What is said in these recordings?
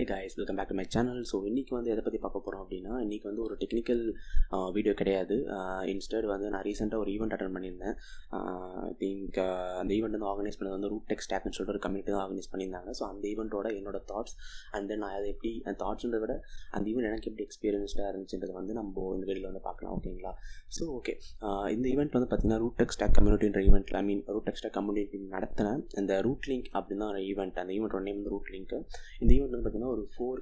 Hey guys, welcome back to my channel. So இன்றைக்கி வந்து எதை பற்றி பார்க்க போகிறோம் அப்படின்னா, இன்றைக்கி வந்து ஒரு டெக்னிக்கல் வீடியோ கிடையாது. இன்ஸ்டட் வந்து நான் ரீசெண்டாக ஒரு ஈவெண்ட் அட்டன் பண்ணியிருந்தேன். ஐ திங்க் அந்த ஈவெண்ட் வந்து ஆர்கனைஸ் பண்ணது வந்து ரூட் டெக் ஸ்டாக்னு சொல்லிட்டு ஒரு கம்யூனிட்டி தான் ஆர்கனைஸ் பண்ணியிருந்தாங்க. ஸோ அந்த ஈவெண்ட்டோட என்னோட தாட்ஸ் அண்ட் தென் நான் அதை எப்படி அந்த தாட்ஸ்ன்றதை விட அந்த ஈவெண்ட் எனக்கு எப்படி எக்ஸ்பீரியன்ஸ்டாக இருந்துச்சுன்றது வந்து நம்ம இந்த வீடியோவில் வந்து பார்க்கலாம். ஓகேங்களா? ஸோ ஓகே, இந்த ஈவெண்ட் வந்து பார்த்திங்கன்னா ரூட் டெக் ஸ்டாக் கம்யூனிட்டின்ற ஈவெண்ட்டில் ரூட் டெக் ஸ்டாக் கம்யூனிட்டி நடத்தின இந்த ரூட் லிங்க் அப்படின்னு தான் ஈவெண்ட். அந்த ஈவெண்ட்டோட நேம் வந்து ரூட் லிங்க். இந்த ஈவெண்ட் வந்து பார்த்திங்கன்னா ஒரு ஃபோர்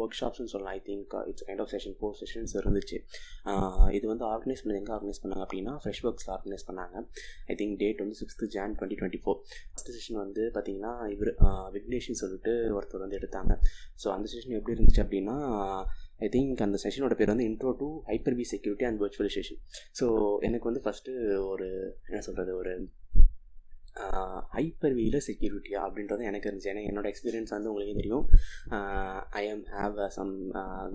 ஒர்க் ஷாப்ஸ்னு சொல்லலாம். I think it's kind of session 4 sessions இருந்துச்சு. இது வந்து ஆர்கனைஸ் பண்ணது எங்கே ஆர்கனைஸ் பண்ணாங்க அப்படின்னா ஃப்ரெஷ் ஒர்க்ஸில் ஆர்கனைஸ் பண்ணாங்க. ஐ திங்க் டேட் வந்து 6th Jan 2024. ஃபஸ்ட் செஷன் வந்து பார்த்திங்கன்னா விக்னேஷ்னு சொல்லிட்டு ஒருத்தர் வந்து எடுத்தாங்க. ஸோ அந்த செஷன் எப்படி இருந்துச்சு அப்படின்னா, ஐ திங்க் அந்த செஷனோட பேர் வந்து intro to Hyper V security and virtualisation. So எனக்கு வந்து ஃபஸ்ட்டு ஒரு ஒரு ஹைப்பர்-Vயில் செக்யூரிட்டியா அப்படின்றது எனக்கு இருந்துச்சு. ஏன்னா என்னோடய எக்ஸ்பீரியன்ஸ் வந்து உங்களுக்கு தெரியும். I have some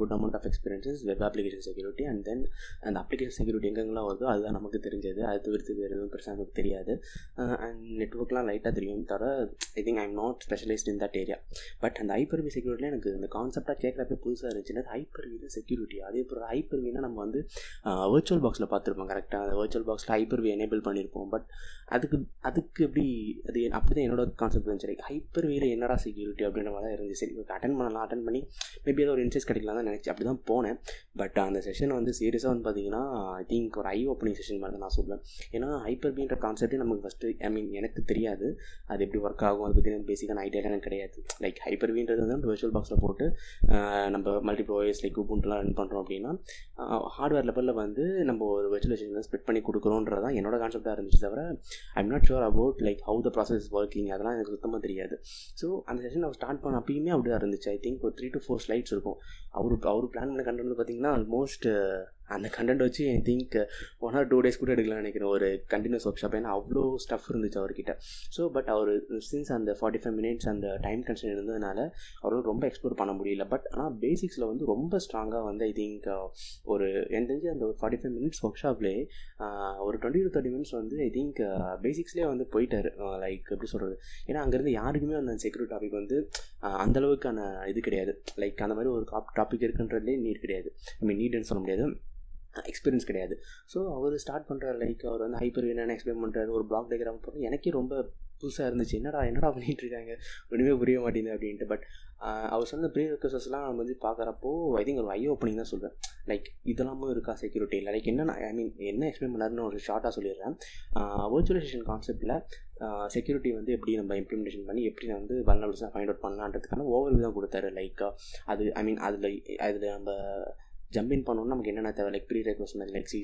good amount of experiences web application security and then அந்த அப்ளிகேஷன் செக்யூரிட்டி எங்கெங்கெல்லாம் வருதோ அதுதான் நமக்கு தெரிஞ்சது. அது தவிர்த்து வேறு எதுவும் பெருசாக நமக்கு தெரியாது. அண்ட் நெட்ஒர்க்லாம் லைட்டாக தெரியும் தவிர I think I am not specialised in that area. But அந்த ஹைப்பர்-V செக்யூரிட்டியில் எனக்கு இந்த கான்செப்டாக கேட்குறப்ப புதுசாக இருந்துச்சுன்னா ஹைப்பர்-Vயில் செக்யூரிட்டி. அதே போல் ஹைப்பர்-Vனா நம்ம வந்து வர்ச்சுவல் பாக்ஸில் பார்த்துருப்போம். கரெக்டாக அந்த வர்ச்சுவல் பாக்ஸில் ஹைப்பர்-V எனேபிள் பண்ணியிருப்போம். பட் அதுக்கு எப்படி அது அப்படி தான் என்னோட கான்செப்ட் இருந்துச்சு. லைக் ஹைப்பர்-Vயில் என்னடா செக்யூரிட்டி அப்படின்ற மாதிரி தான் இருந்துச்சு. சரி, அட்டன் பண்ணி மேபி ஏதோ ஒரு இன்சைட்ஸ் கிடைக்கலாம் தான் நினச்சி அப்படி தான் போனேன். பட் அந்த செஷன் வந்து சீரியஸாக வந்து பார்த்திங்கன்னா ஐ திங்க் ஒரு ஐ ஓப்பனிங் செஷன் மாதிரி தான் நான் சொல்லுவேன். ஏன்னா ஹைப்பர்-Vன்ற கான்செப்டே நமக்கு ஃபஸ்ட்டு எனக்கு தெரியாது. அது எப்படி ஒர்க் ஆகும் அதை பற்றி பேசிக்கான ஐடியாலாம் எனக்கு கிடையாது. லைக் ஹைப்பர்-Vன்றது வந்து வர்ச்சுவல் பாக்ஸில் போட்டு நம்ம மல்டிபிள் OS லைக் Ubuntuலாம் ரன் பண்ணுறோம் அப்படின்னா ஹார்ட்வேர் லெவலில் வந்து நம்ம ஒரு வர்ச்சுவலைசேஷன் ஸ்ப்ரெட் பண்ணி கொடுக்குறோன்றது தான் என்னோட கான்செப்டாக இருந்துச்சு. தவிர I am not sure about like how the process is working. அதெல்லாம் எனக்கு சுத்தமாக தெரியாது. ஸோ அந்த செஷன் அவர் ஸ்டார்ட் பண்ண அப்பயுமே அப்படி தான் இருந்துச்சு. ஐ திங்க் ஒரு 3 to 4 ஸ்லைட்ஸ் இருக்கும். அவர் பிளான் பண்ண கண்டென்ட் வந்து பார்த்திங்கன்னா ஆல்மோஸ்ட் அந்த கண்டென்ட் வச்சு ஐ திங்க் 1 or 2 days கூட எடுக்கலாம்னு நினைக்கிறேன், ஒரு கண்டினியூஸ் ஒர்க் ஷாப். ஏன்னா அவ்வளோ ஸ்டஃப் இருந்துச்சு அவர்கிட்ட. ஸோ பட் அவர் சின்ஸ் அந்த 45 minutes அந்த டைம் கன்ஸ்ட்ரெயின்ட் இருந்ததுனால அவரால் ரொம்ப எக்ஸ்ப்ளோர் பண்ண முடியல. பட் ஆனால் பேசிக்ஸில் வந்து ரொம்ப ஸ்ட்ராங்காக வந்து ஐ திங்க் ஒரு எனக்கு தெரிஞ்சு அந்த 45 minutes ஒர்க் ஷாப்லேயே ஒரு 20 to 30 minutes வந்து ஐ திங்க் பேசிக்ஸ்லேயே வந்து போயிட்டார். லைக் எப்படி சொல்கிறது, ஏன்னா அங்கேருந்து யாருக்குமே அந்த செக்யூரிட்டி டாபிக் வந்து அந்தளவுக்கான இது கிடையாது. லைக் அந்த மாதிரி ஒரு டாபிக் இருக்குன்றதுலேயே நீட் கிடையாது. நீடுன்னு சொல்ல முடியாது, எக்ஸ்பீரியன்ஸ் கிடையாது. ஸோ அவர் ஸ்டார்ட் பண்ணுறாரு. லைக் அவர் வந்து ஹைப்பர்-V என்னென்னு எக்ஸ்பிளைன் பண்ணுறாரு. ஒரு பிளாக் டயக்ராம் போடுறது எனக்கே ரொம்ப புதுசாக இருந்துச்சு. என்னடா பண்ணிகிட்டு இருக்காங்க, ஒன்றுமே புரிய மாட்டேங்குது அப்படின்ட்டு. பட் அவர் சொன்ன ப்ரீ ரெக்வெஸ்ட்ஸ்லாம் நம்ம வந்து பார்க்குறப்போ ஐ திங்க் ஒரு ஐ ஓப்பனிங் தான் சொல்வேன். லைக் இதெல்லாமும் இருக்கா செக்யூரிட்டியில், லைக் என்னென்ன என்ன எக்ஸ்பிளைன் பண்ணாருன்னு ஒரு ஷார்ட்டாக சொல்லிடுறேன். வர்ச்சுவலைசேஷன் கான்செப்ட்டில் செக்யூரிட்டி வந்து எப்படி நம்ம இம்ப்ளிமெண்டேஷன் பண்ணி எப்படி வந்து வல்னரபிலிட்டிஸாக ஃபைண்ட் அவுட் பண்ணலான்றதுக்கான ஓவர்வியூ தான் கொடுத்தாரு. லைக் அது அதில் நம்ம ஜம்பின் பண்ணணும்னா நமக்கு என்னென்ன தேவை, லைக் ப்ரீ ரெக்வெஸ்ட்மெண்ட் லைக் C++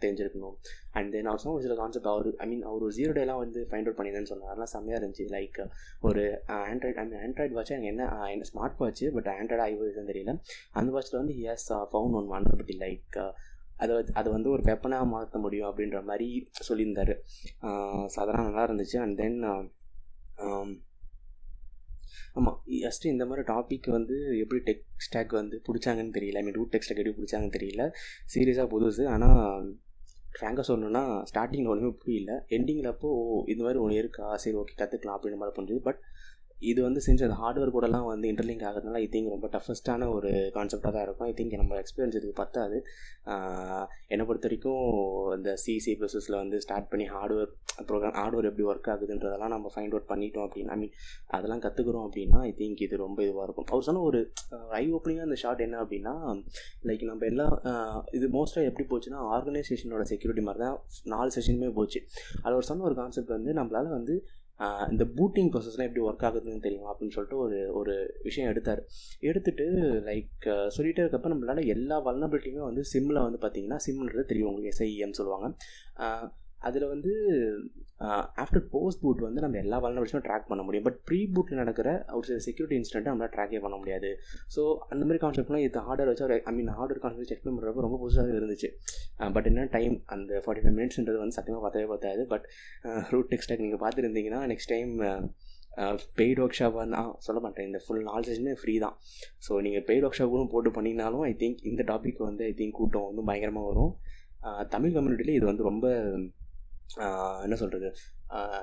தெரிஞ்சிருக்கணும். அண்ட் தென் அவர் சொன்ன ஒரு சில கான்செப்ட் அவர் அவர் ஒரு 0 டேலாம் வந்து ஃபைண்ட் அவுட் பண்ணியிருந்தேன்னு சொன்னார். அதெல்லாம் செம்மையாக இருந்துச்சு. லைக் ஒரு ஆண்ட்ராய்டு வாட்ச் எனக்கு என்ன smart watch, but Android iOS தெரியல. அந்த வாட்சில் வந்து ஃபவுண்ட் ஒன் வல்னரபிலிட்டி. லைக் அதை வந்து ஒரு வெப்பனாக மாற்ற முடியும் அப்படின்ற மாதிரி சொல்லியிருந்தார். ஸோ அதெல்லாம் நல்லா இருந்துச்சு. அண்ட் தென் ஆமாம், ஃபஸ்ட்டு இந்த மாதிரி டாபிக் வந்து எப்படி டெக் ஸ்டாக் வந்து பிடிச்சாங்கன்னு தெரியல. ரூட் டெக் ஸ்டாக் எப்படி பிடிச்சாங்கன்னு தெரியல. சீரியஸாக புதுசு. ஆனால் ஃப்ராங்காக சொல்லணுன்னா ஸ்டார்டிங்கில் ஒன்றுமே புரியல. எண்டிங்கில் அப்போது இந்த மாதிரி ஒன்று இருக்கா, சரி ஓகே கற்றுக்கலாம் அப்படின்ற மாதிரி பண்ணுறது. பட் இது வந்து செஞ்சு அந்த ஹார்ட்வேர் கூடலாம் வந்து இன்டர்லிங்க் ஆகிறதுனால ஐ திங்க் ரொம்ப டஃபஸ்ட்டான ஒரு கான்செப்டாக தான் இருக்கும். ஐ திங்க் நம்ம எக்ஸ்பீரியன்ஸ் இதுக்கு பத்தாது. என்னை பொறுத்த வரைக்கும் இந்த C++ல் வந்து ஸ்டார்ட் பண்ணி ஹார்ட்வேர் எப்படி ஒர்க் ஆகுதுன்றதெல்லாம் நம்ம ஃபைண்ட் அவுட் பண்ணிட்டோம் அப்படின்னா அதெல்லாம் கற்றுக்குறோம் அப்படின்னா ஐ திங்க் இது ரொம்ப இதுவாக இருக்கும். அவர் சொன்ன ஒரு ஐ ஓப்பனிங்காக அந்த ஷார்ட் என்ன அப்படின்னா, லைக் நம்ம எல்லாம் இது மோஸ்ட்டாக எப்படி போச்சுன்னா ஆர்கனைசேஷனோட செக்யூரிட்டி மாதிரி தான் 4 செஷனுமே போச்சு. அது ஒரு சொன்ன ஒரு கான்செப்ட் வந்து நம்மளால் வந்து இந்த பூட்டிங் ப்ராசஸ்லாம் எப்படி ஒர்க் ஆகுதுன்னு தெரியுமா அப்படின்னு சொல்லிட்டு ஒரு விஷயம் எடுத்துகிட்டு லைக் சொல்லிகிட்டே இருக்கப்போ நம்மளால் எல்லா வல்னரபிலிட்டியுமே வந்து சிம்மில் வந்து பார்த்திங்கன்னா சிம்ன்றது தெரியும் உங்களுக்கு, SIEM சொல்லுவாங்க. அதில் வந்து ஆஃப்டர் போஸ்ட் பூட் வந்து நம்ம எல்லா வல்னரபிலிட்டியுமே ட்ராக் பண்ண முடியும். பட் ப்ரீ பூட்டில் நடக்கிற ஒரு சில செக்யூரிட்டி இன்சிடென்ட்டை நம்மளால் ட்ராக்கே பண்ண முடியாது. ஸோ அந்த மாதிரி கான்செப்ட்லாம் இது ஹார்ட்வேர் வச்சு ஹார்ட்வேர் கான்செப்ட் செக் பண்ணுறப்ப ரொம்ப புதுசாக இருந்துச்சு. பட் என்ன டைம் அந்த 45 minutesன்றது வந்து சத்தியமாக பார்த்தாது. பட் ரூட் டெக் ஸ்டாக் நீங்கள் பார்த்துருந்தீங்கன்னா next time paid work shop வந்து சொல்ல மாட்டேன், இந்த ஃபுல் 4 செஷனே ஃப்ரீ தான். ஸோ நீங்கள் பெய்ட் ஒர்க் ஷாப் கூட போட்டு பண்ணிங்கனாலும் ஐ திங்க் இந்த டாபிக் வந்து ஐ திங்க் கூட்டம் வந்து பயங்கரமாக வரும். தமிழ் கம்யூனிட்டியில் இது வந்து ரொம்ப என்ன சொல்கிறது,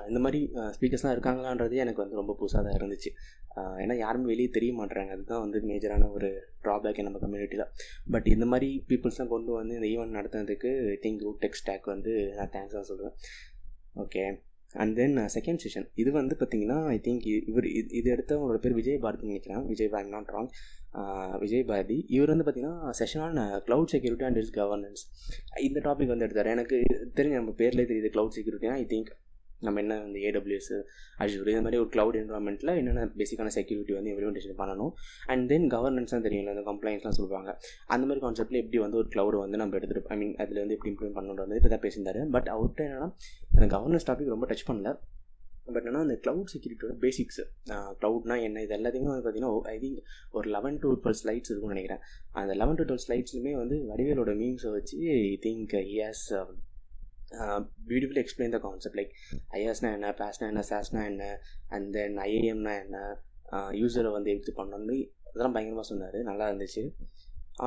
இந்த மாதிரி ஸ்பீக்கர்ஸ்லாம் இருக்காங்களான்றதே எனக்கு வந்து ரொம்ப புதுசாக தான் இருந்துச்சு. ஏன்னா யாருமே வெளியே தெரிய மாட்டுறாங்க. அதுதான் வந்து மேஜரான ஒரு ட்ராபேக் நம்ம கம்யூனிட்டியில். பட் இந்த மாதிரி பீப்புள்ஸ்லாம் கொண்டு வந்து இந்த ஈவெண்ட் நடத்துனதுக்கு I think root tech stack வந்து நான் தேங்க்ஸ் தான் சொல்லுவேன். Okay. And then second session இது வந்து பார்த்திங்கன்னா ஐ திங்க் இது எடுத்தவங்களோட பேர் விஜய் பாரதின்னு நினைக்கிறேன். Vijay Bharathi, not wrong, Vijay Bharathi. இவர் வந்து பார்த்திங்கன்னா செஷனான cloud security and it's governance இந்த டாபிக் வந்து எடுத்தார். எனக்கு தெரிஞ்ச நம்ம பேர்லேயே தெரியுது க்ளவுட் செக்யூரிட்டினா ஐ திங்க் நம்ம என்ன இந்த ஏடபிள்யூஎஸ், அஜூர் இது மாதிரி ஒரு க்ளவுட் என்வரான்மெண்ட்டில் என்னென்ன பேசிக்கான செக்யூரிட்டி வந்து இம்ப்ளிமெண்டேஷன் பண்ணணும். அண்ட் தென் கவர்னன்ஸ்லாம் தெரியும்ல, அந்த கம்ப்ளைண்ட்ஸ்லாம் சொல்லுவாங்க. அந்த மாதிரி கான்செப்ட்டில் எப்படி வந்து ஒரு க்ளவுடு வந்து நம்ம எடுத்துகிட்டு ஐ மீன் அதில் வந்து எப்படி இம்ப்ளிமெண்ட் பண்ணணும் வந்து இப்போ தான் பேசியிருந்தாரு. பட் அவர்கிட்ட என்னென்னா அந்த கவர்னன்ஸ் டாபிக் ரொம்ப டச் பண்ணல. பட் ஆனால் அந்த க்ளவுட் செக்யூரிட்டியோட பேசிக்ஸ், க்ளவுட்னா என்ன, இது எல்லாத்தையுமே வந்து பார்த்திங்கன்னா ஐ திங்க் ஒரு 11 to 12 ஸ்லைட்ஸ் இருக்கும்னு நினைக்கிறேன். அந்த 11 to 12 ஸ்லைட்ஸுமே வந்து வடிவேலோட மீம்ஸை வச்சு I think has beautifully explain the concept. Like ஐஎஸ்னா என்ன, பேஸ்னா என்ன, சாஸ்னா என்ன, அண்ட் தென் ஐஏஎம்னா என்ன, யூஸரை வந்து எடுத்து பண்ணணும், அதெல்லாம் பயங்கரமாக சொன்னார். நல்லா இருந்துச்சு.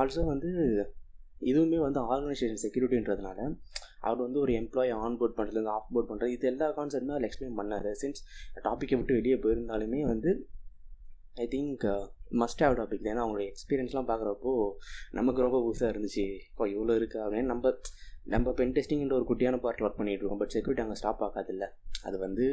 ஆல்சோ வந்து இதுவுமே வந்து ஆர்கனைசேஷன் செக்யூரிட்டின்றதுனால அவர் வந்து ஒரு எம்ப்ளாயி ஆன்போர்ட் பண்ணுறதுலேருந்து ஆஃப் போர்ட் பண்ணுறது இது எல்லா கான்செப்ட்டுமே அதில் எக்ஸ்பிளைன் பண்ணார். சின்ஸ் டாப்பிக்கை விட்டு வெளியே போயிருந்தாலுமே வந்து I think must have topic. ஏன்னா அவங்களுடைய எக்ஸ்பீரியன்ஸ்லாம் பார்க்குறப்போ நமக்கு ரொம்ப புதுசாக இருந்துச்சு. இப்போ இவ்வளோ இருக்குது அப்படின்னு நம்ம பென் டெஸ்டிங்கிற ஒரு குட்டியான பார்ட்டில் ஒர்க் பண்ணிகிட்டு இருக்கோம். பட் செக்யூரிட்டி அங்கே ஸ்டாப் ஆகாதில்ல. அது வந்து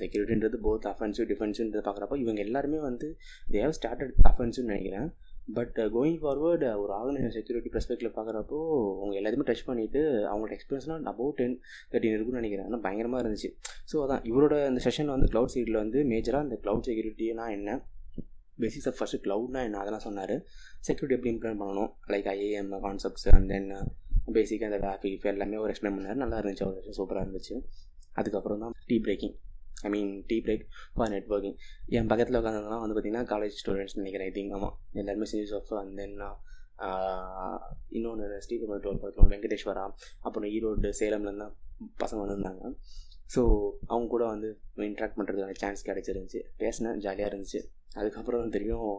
செக்யூரிட்டின்றது போத் அஃபென்சிவ் டிஃபென்சிவ்ன்றது பார்க்குறப்போ இவங்க எல்லாருமே வந்து தே ஹேவ் ஸ்டார்டட் அஃபென்சிவ்னு நினைக்கிறேன். பட் கோயிங் ஃபார்வர்டு ஒரு ஆர்கனைசேஷன் செக்யூரிட்டி பெர்ஸ்பெக்டிவில் பார்க்குறப்போ அவங்க எல்லாத்தையுமே டச் பண்ணிவிட்டு அவங்களோட எக்ஸ்பீரியன்ஸ்லாம் அபவுட் 10-13 இருக்குன்னு நினைக்கிறேன். ஆனால் பயங்கரமாக இருந்துச்சு. ஸோ அதான் இவரோட இந்த செஷனில் வந்து க்ளவுட் செக்யூரிட்டியில் வந்து மேஜராக இந்த க்ளவுட் செக்யூரிட்டினா என்ன, பேசிக்ஸ் ஆஃப் ஃபஸ்ட்டு க்ளவுட்னா என்ன அதெல்லாம் சொன்னார். செக்யூரிட்டி எப்படி இம்ப்ளிமெண்ட் பண்ணணும், like IAM concepts and then பேசிக்காக அந்த வேஃப் எல்லாமே ஒரு எக்ஸ்பிளைன் பண்ணார். நல்லா இருந்துச்சு, ஒரு சூப்பராக இருந்துச்சு. அதுக்கப்புறம் தான் tea breaking, I mean tea break for networking. என் பக்கத்தில் உட்காந்ததுலாம் வந்து பார்த்திங்கன்னா காலேஜ் ஸ்டூடெண்ட்ஸ் நினைக்கிறேன். ஐ திங்க் ஆமாம் எல்லாருமே சீரியஸ் ஆஃப் அண்ட் தென் இன்னொன்று ஸ்ரீகுமார் வெங்கடேஸ்வரா, அப்புறம் ஈரோடு சேலம்லேருந்து தான் பசங்க வந்திருந்தாங்க. ஸோ அவங்க கூட வந்து இன்ட்ராக்ட் பண்ணுறதுக்கான சான்ஸ் கிடச்சிருந்துச்சி. பேசினேன், ஜாலியாக இருந்துச்சு. அதுக்கப்புறம் தான் தெரியும்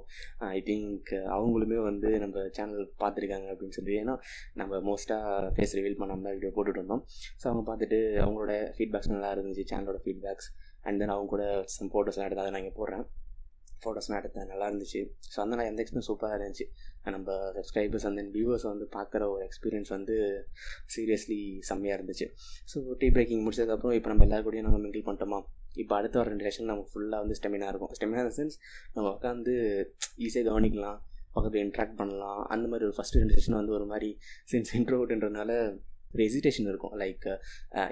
ஐ திங்க் அவங்களுமே வந்து நம்ம சேனல் பார்த்துருக்காங்க அப்படின்னு சொல்லி. ஏன்னா நம்ம மோஸ்ட்டாக ஃபேஸ் ரிவீல் பண்ணாமல் தான் வீடியோ போட்டுட்டு இருந்தோம். ஸோ அவங்க பார்த்துட்டு அவங்களோட ஃபீட்பேக்ஸ் நல்லா இருந்துச்சு, சேனலோட ஃபீட்பேக்ஸ். அண்ட் தென் அவங்க கூட சம் ஃபோட்டோஸ்லாம் எடுத்து அதை நான் இங்கே போடுறேன். ஃபோட்டோஸ்லாம் எடுத்தேன், நல்லா இருந்துச்சு. ஸோ அந்த நான் எந்த எக்ஸ்பீரியன்ஸ் சூப்பராக இருந்துச்சு. நம்ம சப்ஸ்கிரைபர்ஸ் அண்ட் தென் வியூவர்ஸ் வந்து பார்க்குற ஒரு எக்ஸ்பீரியன்ஸ் வந்து சீரியஸ்லி செம்மையாக இருந்துச்சு. ஸோ டீ பிரேக்கிங் முடிச்சதுக்கப்புறம் இப்போ நம்ம எல்லாரும் கூடயும் நம்ம மிங்கிள் பண்ணிட்டோமா. இப்போ அடுத்த ஒரு 2 செஷன் நமக்கு ஃபுல்லாக வந்து ஸ்டெமினா இருக்கும். ஸ்டெமினா இந்த சென்ஸ் நம்ம உட்காந்து ஈஸியாக கவனிக்கலாம், பக்கத்தில் இன்ட்ராக்ட் பண்ணலாம். அந்த மாதிரி ஒரு ஃபஸ்ட்டு 2 செஷன் வந்து ஒரு மாதிரி சென்ஸ் இன்ட்ரோவர்ட்ன்றதுனால ஒரு ஹெசிடேஷன் இருக்கும். லைக்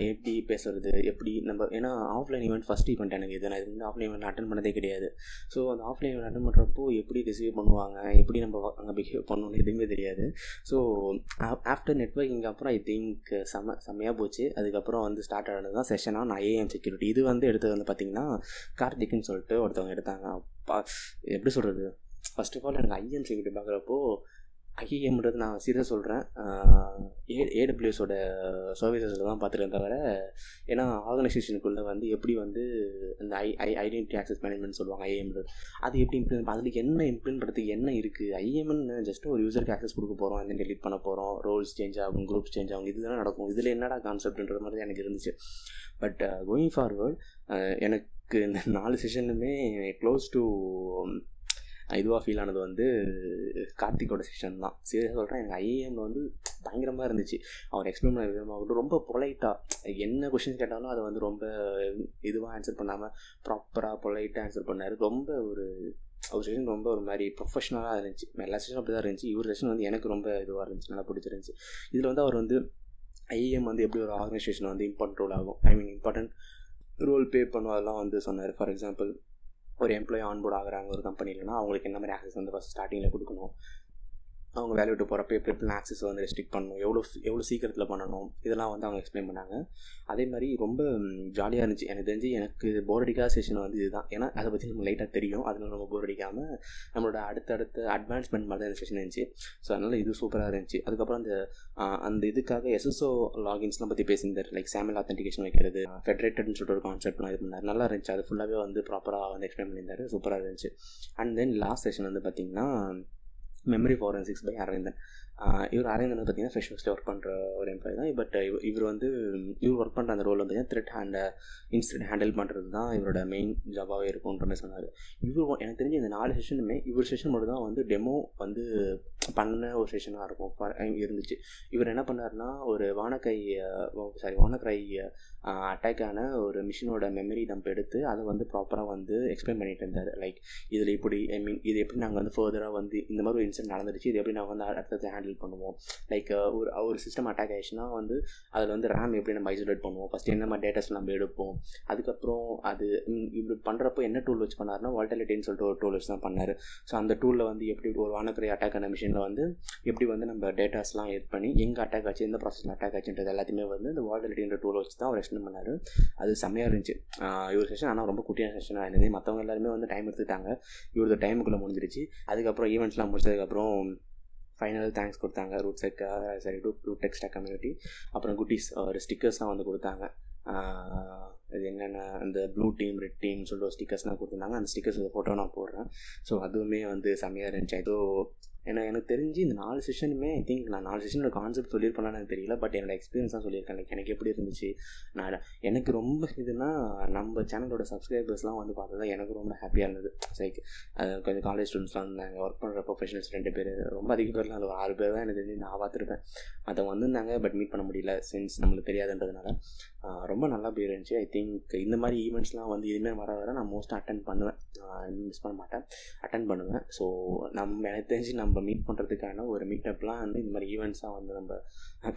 எப்படி பேசுறது, எப்படி நம்ம, ஏன்னா ஆஃப்லைன் ஈவெண்ட் ஃபஸ்ட் ஈவெண்ட் எனக்கு இது. நான் இது வந்து ஆஃப்லைன் ஈவெண்ட் அட்டன் பண்ணதே கிடையாது. ஸோ அந்த ஆஃப்லைன் ஈவெண்ட் அட்டன் பண்ணுறப்போ எப்படி ரிசீவ் பண்ணுவாங்க, எப்படி நம்ம அங்கே பிஹேவ் பண்ணணும்னு எதுவுமே தெரியாது. ஸோ ஆஃப்டர் நெட்வொர்க்கிங் அப்புறம் ஐ திங்க் செம்மையாக போச்சு. அதுக்கப்புறம் வந்து ஸ்டார்ட் ஆனது தான் செஷனாக நான் ஐஏஎம் செக்யூரிட்டி. இது வந்து எடுத்தது வந்து பார்த்திங்கன்னா கார்த்திக்னு சொல்லிட்டு ஒருத்தவங்க எடுத்தாங்க. எப்படி சொல்கிறது, ஃபர்ஸ்ட் ஆஃப் ஆல் எனக்கு ஐஏஎம் செக்யூரிட்டி பார்க்குறப்போ ஐஏஎம்ன்றது நான் சீரியஸாக சொல்கிறேன், ஏடபிள்யூஎஸோட சர்வீசஸில் தான் பார்த்துருக்கேன் தவிர. ஏன்னா ஆர்கனைசேஷனுக்குள்ளே வந்து எப்படி வந்து அந்த ஐடென்டிட்டி ஆக்சஸ் மேனேஜ்மெண்ட் சொல்லுவாங்க ஐஏஎம்ன்றது, அது எப்படி இம்ப்ளிமெண்ட், அதுக்கு என்ன இம்ப்ளிமெண்ட் பண்ணுறதுக்கு என்ன இருக்குது. ஐஏஎம்னு ஜஸ்ட் ஒரு யூசருக்கு ஆக்சஸ் கொடுக்க போகிறோம், அந்த டெலிட் பண்ண போகிறோம், ரோல்ஸ் சேஞ்ச் ஆகும், குரூப்ஸ் சேஞ்ச் ஆகும், இதுதான் நடக்கும். இதில் என்னடா கான்செப்ட்ன்ற மாதிரி எனக்கு இருந்துச்சு. பட் கோயிங் ஃபார்வர்ட் எனக்கு இந்த 4 செஷனுமே க்ளோஸ் டு இதுவாக ஃபீல் ஆனது வந்து கார்த்திகோட செஷன் தான். சீரியஸாக சொல்கிறேன், எனக்கு ஐஏஎம்ல வந்து பயங்கரமாக இருந்துச்சு. அவர் எக்ஸ்பிளைன் பண்ண விதமாகட்டும், ரொம்ப பொலைட்டாக என்ன கொஷின்ஸ் கேட்டாலும் அதை வந்து ரொம்ப இதுவாக ஆன்சர் பண்ணாமல் ப்ராப்பராக பொலைட்டாக ஆன்சர் பண்ணார். ரொம்ப ஒரு செஷன் ரொம்ப ஒரு மாதிரி ப்ரொஃபஷனலாக இருந்துச்சு. எல்லா செஷனும் அப்படி தான் இருந்துச்சு. இவர் செஷன் வந்து எனக்கு ரொம்ப இதுவாக இருந்துச்சு, நல்லா பிடிச்சிருந்துச்சு. இதில் வந்து அவர் வந்து ஐஏஎம் வந்து எப்படி ஒரு ஆர்கனைசேஷன் வந்து இம்பார்ட்டன்ட் ரோல் ஆகும், ஐ மீன் இம்பார்ட்டன்ட் ரோல் பே பண்ணும், அதெல்லாம் வந்து சொன்னார். ஃபார் எக்ஸாம்பிள் ஒரு எம்ப்ளாயி ஆன்போர்ட் ஆகுறாங்க ஒரு கம்பெனிலனா அவங்களுக்கு என்ன மாதிரி ஆக்சஸ் வந்து ஃபஸ்ட் ஸ்டார்டிங்கில் கொடுக்கணும், அவங்க வேலையை விட்டு போகிறப்ப எப்படி ஆக்சஸ் வந்து ரெஸ்ட்ரிக்ட் பண்ணணும், எவ்வளோ சீக்கிரத்தில் பண்ணணும், இதெல்லாம் வந்து அவங்க எக்ஸ்பிளைன் பண்ணாங்க. அதே மாதிரி ரொம்ப ஜாலியாக இருந்துச்சு. எனக்கு தெரிஞ்சு எனக்கு போர் அடிக்காத செஷன் வந்து இதுதான். ஏன்னா அதை பற்றி நம்ம லைட்டாக தெரியும், அதனால நம்ம போர் அடிக்காமல் நம்மளோட அடுத்த அட்வான்ஸ்மெண்ட் மாதிரி தான் இந்த செஷன் இருந்துச்சு. ஸோ அதனால் இது சூப்பராக இருந்துச்சு. அதுக்கப்புறம் அந்த இதுக்காக எஸ்எஸ்ஓ லாகின்ஸ்லாம் பற்றி பேசியிருந்தார். லைக் சாம்பிள் ஆத்தென்டிகேஷன் வைக்கிறது, ஃபெடரேட்டட்னு சொல்லிட்டு ஒரு கான்செப்ட்லாம் இது பண்ணார். நல்லா இருந்துச்சு. அது ஃபுல்லாகவே வந்து ப்ராப்பராக வந்து எக்ஸ்பிளைன் பண்ணியிருந்தார். சூப்பராக இருந்துச்சு. அண்ட் தென் லாஸ்ட் செஷன் வந்து பார்த்திங்கன்னா மெமரி ஃபாரன்சிக்ஸ் பை அரவிந்தன். இவர் அரவிந்தன் பார்த்தீங்கன்னா ஃப்ரெஷ்வர்ஸில் ஒர்க் பண்ணுற ஒரு எம்ப்ளாயி தான். பட் இவர் ஒர்க் பண்ணுற அந்த ரோல் பார்த்தீங்கன்னா த்ரெட் இன்சிடென்ட் ஹேண்டில் பண்ணுறது தான் இவரோட மெயின் ஜாபாகவே இருக்கும்ன்ற மாதிரி சொன்னார். எனக்கு தெரிஞ்சு இந்த 4 செஷனுமே இவர் செஷன் மட்டும் தான் டெமோ பண்ண ஒரு செஷனாக இருக்கும் இருந்துச்சு. இவர் என்ன பண்ணார்னா, ஒரு வானக்ரை அட்டாக்கான ஒரு மிஷினோட மெமரி டம்ப் எடுத்து அதை ப்ராப்பராக எக்ஸ்பிளைன் பண்ணிட்டு இருந்தார். லைக் இதில் இப்படி இது எப்படி நாங்கள் ஃபர்தராக இந்த மாதிரி ஒரு இன்சிடென்ட் நடந்துருச்சு, இது எப்படி நாங்கள் அடுத்தது ஹேண்டில் பண்ணுவோம். லைக் ஒரு சிஸ்டம் அட்டாக் ஆகிடுச்சுன்னா அதில் ரேம் எப்படி நம்ம ஐசோலேட் பண்ணுவோம், ஃபஸ்ட்டு என்ன மாதிரி டேட்டாஸ் நம்ம எடுப்போம், அதுக்கப்புறம் அது இப்படி பண்ணுறப்போ என்ன டூல் வச்சு பண்ணார்னா வால்டிலிட்டின்னு சொல்லிட்டு ஒரு டூல் வச்சு தான் பண்ணார். ஸோ அந்த டூலில் எப்படி ஒரு வானக்ரை அட்டாக் ஆன மிஷினில் எப்படி நம்ம டேட்டாஸ்லாம் எட் பண்ணி எங்கே அட்டாக் ஆச்சு, எந்த ப்ராசஸில் அட்டாக் ஆச்சுன்றது எல்லாத்தையுமே இந்த வால்டிலிட்டின்ற டூல் வச்சு தான் அவர் எக்ஸ்பிளைன் பண்ணார். அது செம்மையாக இருந்துச்சு இவர் செஷன். ஆனால் ரொம்ப குட்டியான செஷனாக இருந்தது. மற்றவங்க எல்லாருமே டைம் எடுத்துக்கிட்டாங்க. இவரது டைமுக்குள்ளே முடிஞ்சிருச்சு. அதுக்கப்புறம் ஈவெண்ட்ஸ்லாம் முடிச்சதுக்கப்புறம் ஃபைனல் தேங்க்ஸ் கொடுத்தாங்க ரூட் டெக் கம்யூனிட்டி. அப்புறம் குட்டீஸ் ஒரு ஸ்டிக்கர்ஸ்லாம் கொடுத்தாங்க. இது என்னென்ன அந்த ப்ளூ டீம் ரெட் டீம் சொல்லிட்டு ஒரு ஸ்டிக்கர்ஸ்லாம் கொடுத்துருந்தாங்க. அந்த ஸ்டிக்கர்ஸ் ஃபோட்டோ நான் போடுறேன். ஸோ அதுவுமே செம்மையாக இருந்துச்சு. ஸோ எனக்கு தெரிஞ்சு இந்த 4 செஷனுமே ஐ திங்க் நான் 4 செஷனோட கான்செப்ட் சொல்லியிருப்பேன்னு எனக்கு தெரியல. பட் என்னோட எக்ஸ்பீரியன்ஸ் தான் சொல்லியிருக்கேன். லைக் எனக்கு எப்படி இருந்துச்சு, எனக்கு ரொம்ப இதுனா நம்ம சேனலோட சப்ஸ்கிரைபர்ஸ்லாம் பார்த்தது தான் எனக்கு ரொம்ப ஹாப்பியாக இருந்தது. லைக் கொஞ்சம் காலேஜ் ஸ்டூடெண்ட்ஸ்லாம் இருந்தாங்க, ஒர்க் பண்ணுற ப்ரொஃபஷனல்ஸ் 2 பேர், ரொம்ப அதிக பேர்லாம் அது 6 பேர் தான் எனக்கு தெரிஞ்சு நான் பார்த்துருப்பேன். அதை வந்திருந்தாங்க. பட் மீட் பண்ண முடியல சின்ஸ் நம்மளுக்கு தெரியாதுன்றதுனால. ரொம்ப நல்லா போய் இருந்துச்சு. ஐ திங்க் இந்த மாதிரி ஈவெண்ட்ஸ்லாம் இதுமாரி வர நான் மோஸ்ட்டாக அட்டன் பண்ணுவேன், மிஸ் பண்ண மாட்டேன், அட்டன் பண்ணுவேன். ஸோ எனக்கு தெரிஞ்சு நம்ம மீட் பண்ணுறதுக்கான ஒரு மீட்டப்லாம் இந்த மாதிரி ஈவெண்ட்ஸாக நம்ம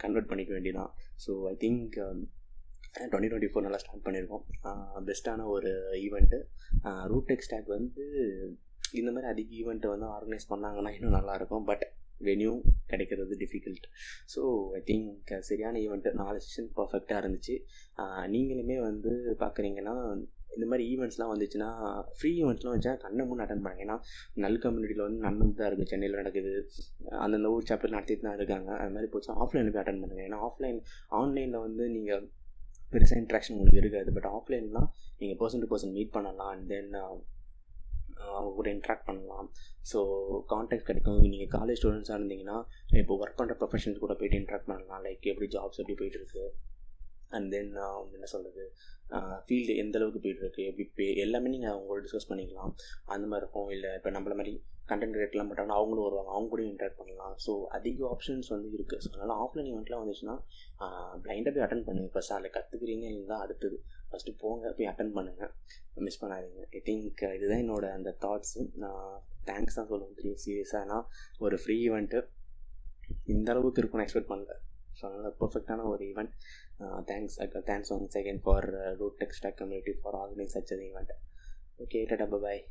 கன்வெர்ட் பண்ணிக்க வேண்டியதான். ஸோ ஐ திங்க் 2024 நல்லா ஸ்டார்ட் பண்ணியிருக்கோம். பெஸ்ட்டான ஒரு ஈவெண்ட்டு ரூட் டெக் ஸ்டாக் இந்த மாதிரி அதிக ஈவெண்ட்டை ஆர்கனைஸ் பண்ணாங்கன்னா இன்னும் நல்லாயிருக்கும். பட் வென்யூ கிடைக்கிறது டிஃபிகல்ட். ஸோ ஐ திங்க் சரியான ஈவெண்ட்டு 4 செஷன் பர்ஃபெக்டாக இருந்துச்சு. நீங்களுமே பார்க்குறீங்கன்னா இந்த மாதிரி ஈவெண்ட்ஸ்லாம் வந்துச்சுன்னா, ஃப்ரீ ஈவெண்ட்ஸ்லாம் வச்சா கண்ணை முன்னே அட்டன் பண்ணுங்க. ஏன்னா நல் கம்யூனிட்டியில் நடந்துட்டு தான் இருக்குது, சென்னையில் நடக்குது, அந்தந்த ஊர் சாப்டர் நடத்திட்டு தான் இருக்காங்க. அது மாதிரி போச்சுன்னா ஆஃப்லைனில் போய் அட்டன் பண்ணுங்கள். ஏன்னா ஆன்லைனில் நீங்கள் பெருசாக இன்ட்ராக்ஷன் உங்களுக்கு இருக்காது. பட் ஆஃப்லைன்லாம் நீங்கள் பர்சன் டு பர்சன் மீட் பண்ணலாம், அண்ட் தென் கூட இன்ட்ராக்ட் பண்ணலாம். ஸோ கான்டாக்ட் கிடைக்கும். நீங்கள் காலேஜ் ஸ்டூடெண்ட்ஸாக இருந்தீங்கன்னா இப்போ ஒர்க் பண்ணுற ப்ரொஃபஷனல்ஸ் கூட போய்ட்டு இன்ட்ராக்ட் பண்ணலாம். லைக் எப்படி ஜாப்ஸ் எப்படி போய்ட்டுருக்கு, அண்ட் தென் என்ன சொல்கிறது, ஃபீல்டு எந்தளவுக்கு போய்ட்டுருக்கு, எப்படி எல்லாமே நீங்கள் அவங்களோட டிஸ்கஸ் பண்ணிக்கலாம். அந்த மாதிரி இருக்கும். இல்லை இப்போ நம்மள மாதிரி கண்டென்ட் கிரியேட்லாம் பண்ணுறாங்கன்னா அவங்களும் வருவாங்க, அவங்க கூட இன்ட்ராக்ட் பண்ணலாம். ஸோ அதிக ஆப்ஷன்ஸ் இருக்குது. ஸோ அதனால் ஆஃப்லைன் ஈவெண்ட்லாம் வந்துச்சுன்னா பிளைண்டாக போய் அட்டன் பண்ணுங்கள். ஃபஸ்ட் அதில் கற்றுக்குறீங்க இல்லை அடுத்தது ஃபஸ்ட்டு போங்க, போய் அட்டன் பண்ணுங்கள், மிஸ் பண்ணாதீங்க. ஐ திங்க் இதுதான் என்னோட அந்த தாட்ஸு. நான் தேங்க்ஸ் தான் சொல்லுவேன் 3 சீரியஸாக. ஏன்னா ஒரு ஃப்ரீ ஈவெண்ட்டு இந்த அளவுக்கு இருக்குன்னு எக்ஸ்பெக்ட் பண்ணல. ஸோ அதனால் பர்ஃபெக்டான ஒரு event. Thanks once again for root tech stack community for organise such an event. Okay, tada, bye bye.